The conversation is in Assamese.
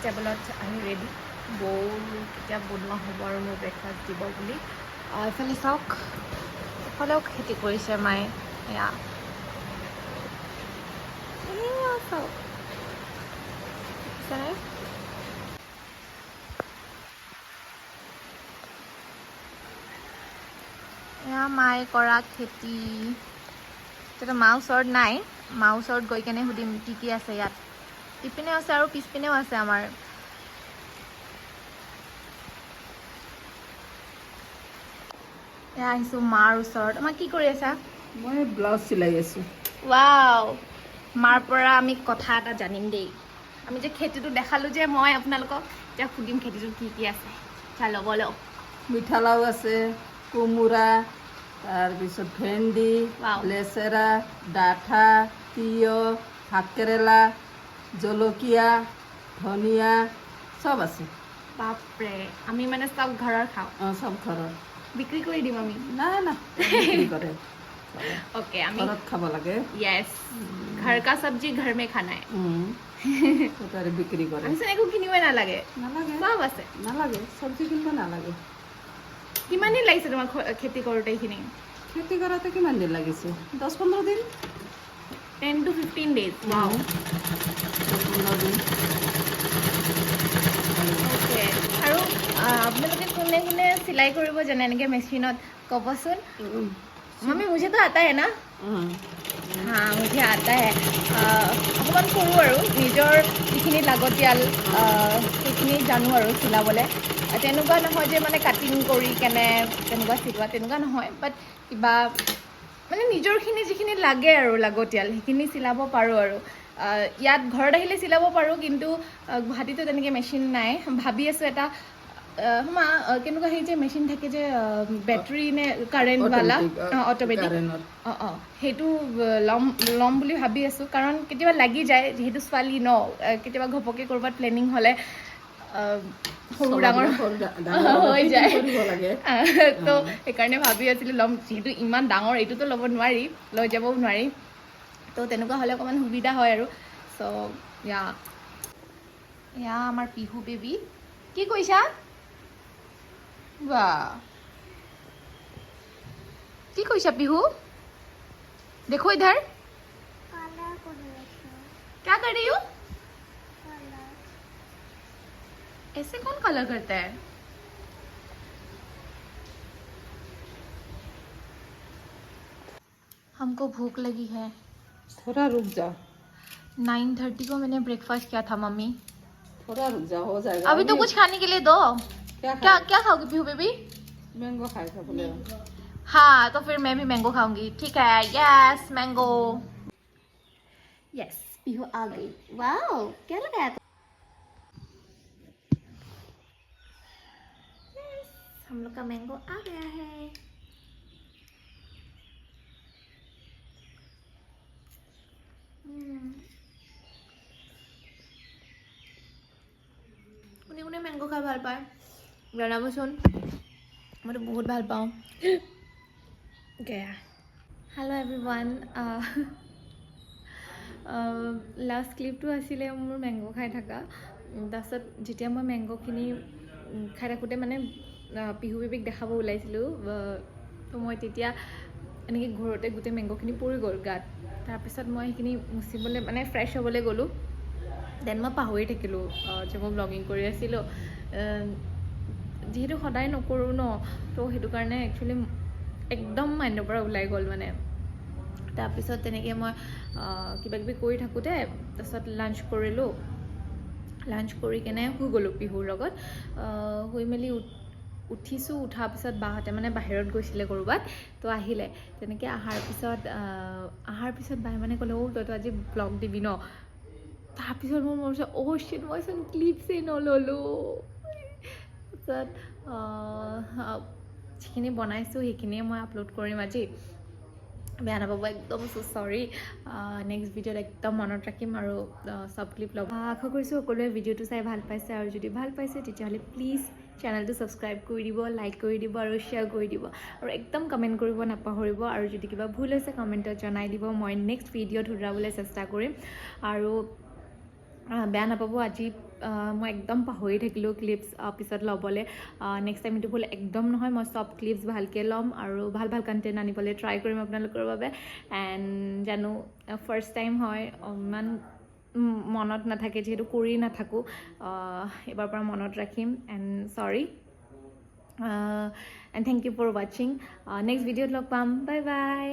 টেবলত আহি ৰেডি বৌ কেতিয়া বনোৱা হ'ব আৰু মোৰ ব্ৰেকফাষ্ট দিব বুলি এইফালে চাওক এইফালেও খেতি কৰিছে মায়ে এয়া চাওক এয়া মায়ে কৰা খেতি এতিয়া মা ওচৰত নাই মা ওচৰত গৈ কেনে সুধিম কি কি আছে ইয়াত ইপিনেও আছে আৰু পিছপিনেও আছে আমাৰ এয়া আহিছোঁ মাৰ ওচৰত আমাৰ কি কৰি আছা মই ব্লাউজ চিলাই আছোঁ ৱাও মাৰ পৰা আমি কথা এটা জানিম দেই আমি যে খেতিটো দেখালোঁ যে মই আপোনালোকক এতিয়া সুধিম খেতিটোত কি কি আছে চাই ল'ব লওক মিঠালাও আছে কোমোৰা তাৰপিছত ভেন্দি Wow. লেচেৰা ডাঠা তিয়হ ভাতকেৰেলা জলকীয়া ধনিয়া চব আছে বাপৰে আমি মানে চব ঘৰৰ খাওঁ অঁ চব ঘৰৰ বিক্ৰী কৰি দিম আমি নাই না বিক্ৰী কৰে ओके আমি ঘৰত খাব লাগে यस घर का सब्जी घर में खाना है তাৰে বিক্ৰী কৰে আমি একো কিনিবই নালাগে নালাগে চব আছে নালাগে চব্জি কিনিব নালাগে কিমান দিন লাগিছে তোমাৰ খেতি কৰোঁতে এইখিনি খেতি কৰাতে কিমান দিন লাগিছে 10-15 দিন 10 to 15 days wow 10-15 দিন ओके আৰু আপোনালোকে কোনে কোনে চিলাই কৰিব জানে এনেকৈ মেচিনত ক'বচোন मम्मी मुझे तो आता है ना हाँ मुझे आता है অকণমান কৰোঁ আৰু নিজৰ যিখিনি লাগতিয়াল সেইখিনি জানো আৰু চিলাবলৈ তেনেকুৱা নহয় যে মানে কাটিং কৰি কেনে তেনেকুৱা চিলোৱা তেনেকুৱা নহয় বাট কিবা মানে নিজৰখিনি যিখিনি লাগে আৰু লাগতিয়াল সেইখিনি চিলাব পাৰোঁ আৰু ইয়াত ঘৰত আহিলে চিলাব পাৰোঁ কিন্তু গুৱাহাটীতো তেনেকৈ মেচিন নাই ভাবি আছোঁ এটা মা কেনেকুৱা সেই যে মেচিন থাকে যে বেটাৰী নে কাৰেণ্টৱালা অট'মেটিক অঁ অঁ সেইটো ল'ম বুলি ভাবি আছোঁ কাৰণ কেতিয়াবা লাগি যায় যিহেতু ছোৱালী ন কেতিয়াবা ঘপকৈ ক'ৰবাত প্লেনিং হ'লে সৰু ডাঙৰ হৈ যায় তো সেইকাৰণে ভাবি আছিলোঁ ল'ম যিহেতু ইমান ডাঙৰ এইটোতো ল'ব নোৱাৰি লৈ যাবও নোৱাৰি তো তেনেকুৱা হ'লে অকণমান সুবিধা হয় আৰু চ' ইয়া আমাৰ পিহু বেবী কি কৈছা वाह की কৈছা পিহু देखो इधर क्या कर रही हो ऐसे कौन कलर करता है हमको भूख लगी है थोड़ा रुक जाओ 9:30 को मैंने ब्रेकफास्ट किया था मम्मी थोड़ा रुक जाओ हो जाएगा अभी तो कुछ खाने के लिए दो क्या क्या खाओगी पीहू बेबी मैंगो खाएगा बोले हाँ तो फिर मैं भी मैंगो खाऊंगी ठीक है यस मैंगो यस पीहू आ गई वाओ क्या लगाया था हम लोग का मैंगो आ गया है কোনে কোনে মেংগো খাই ভাল পায় জনাবচোন মইতো বহুত ভাল পাওঁ গয়া হেল্ল' এভৰিৱান লাষ্ট ক্লিপটো আছিলে মোৰ মেংগো খাই থকা তাৰপিছত যেতিয়া মই মেংগোখিনি খাই থাকোঁতে মানে পিহু বেবীক দেখাব ওলাইছিলোঁ তো মই তেতিয়া এনেকৈ ঘৰতে গোটেই মেংগোখিনি পৰি গ'ল গাত তাৰপিছত মই সেইখিনি মুচিবলৈ মানে ফ্ৰেছ হ'বলৈ গ'লোঁ দেন মই পাহৰি থাকিলোঁ যে মই ব্লগিং কৰি আছিলোঁ যিহেতু সদায় নকৰোঁ ন তো সেইটো কাৰণে একচুৱেলি একদম মাইণ্ডৰ পৰা ওলাই গ'ল মানে তাৰপিছত তেনেকৈ মই কিবাকিবি কৰি থাকোঁতে তাৰপিছত লাঞ্চ কৰিলোঁ লাঞ্চ কৰি কেনে শুই গ'লোঁ পিহুৰ লগত শুই মেলি উঠিছোঁ উঠাৰ পিছত বাহঁতে মানে বাহিৰত গৈছিলে ক'ৰবাত তো আহিলে তেনেকৈ অহাৰ পিছত বাই মানে ক'লে অ' তইতো আজি ব্লগ দিবি ন তাৰপিছত মোৰ মন অ' শ্বিট মইচোন ক্লিপছেই নল'লোঁ তাৰপিছত যিখিনি বনাইছোঁ সেইখিনিয়ে মই আপলোড কৰিম আজি বেয়া নাপাব একদম চৰি নেক্সট ভিডিঅ'ত একদম মনত ৰাখিম আৰু চব ক্লিপ ল'ব আশা কৰিছোঁ সকলোৱে ভিডিঅ'টো চাই ভাল পাইছে আৰু যদি ভাল পাইছে তেতিয়াহ'লে প্লিজ চেনেলটো ছাবস্ক্ৰাইব কৰি দিব লাইক কৰি দিব আৰু শ্বেয়াৰ কৰি দিব আৰু একদম কমেণ্ট কৰিব নাপাহৰিব আৰু যদি কিবা ভুল হৈছে কমেণ্টত জনাই দিব মই নেক্সট ভিডিঅ'ত শুধৰাবলৈ চেষ্টা কৰিম আৰু বেয়া নাপাব আজি মই একদম পাহৰি থাকিলোঁ ক্লিপছ পিছত ল'বলৈ নেক্সট টাইম এইটো ভুল একদম নহয় মই চব ক্লিপছ ভালকৈ ল'ম আৰু ভাল ভাল কণ্টেণ্ট আনিবলৈ ট্ৰাই কৰিম আপোনালোকৰ বাবে এণ্ড জানো ফাৰ্ষ্ট টাইম হয় ইমান মনত নাথাকে যিহেতু কৰি নাথাকোঁ এইবাৰ পৰা মনত ৰাখিম এণ্ড চৰি এণ্ড থেংক ইউ ফৰ ৱাচিং নেক্সট ভিডিঅ'ত লগ পাম বাই বাই